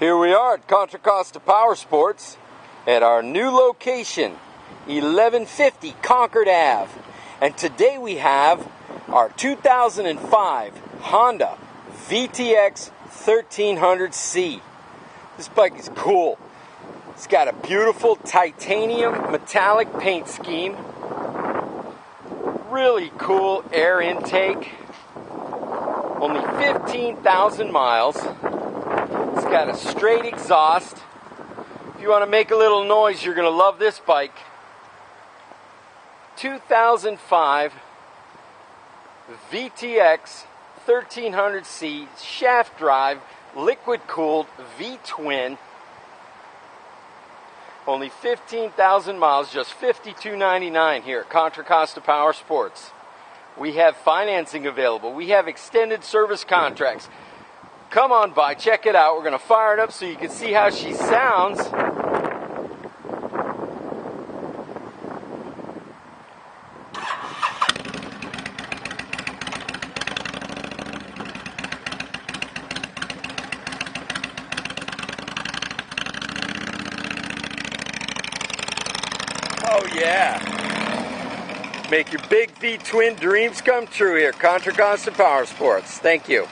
Here we are at Contra Costa Powersports at our new location, 1150 Concord Ave. And today we have our 2005 Honda VTX1300C. This bike is cool. It's got a beautiful titanium metallic paint scheme. Really cool air intake. Only 15,000 miles. It's got a straight exhaust. If you want to make a little noise, you're going to love this bike. 2005 VTX 1300C shaft drive, liquid cooled V-twin. Only 15,000 miles, just $52.99 here at Contra Costa Powersports. We have financing available. We have extended service contracts. Come on by, check it out. We're going to fire it up so you can see how she sounds. Oh yeah. Make your big V-twin dreams come true here, Contra Costa Powersports. Thank you.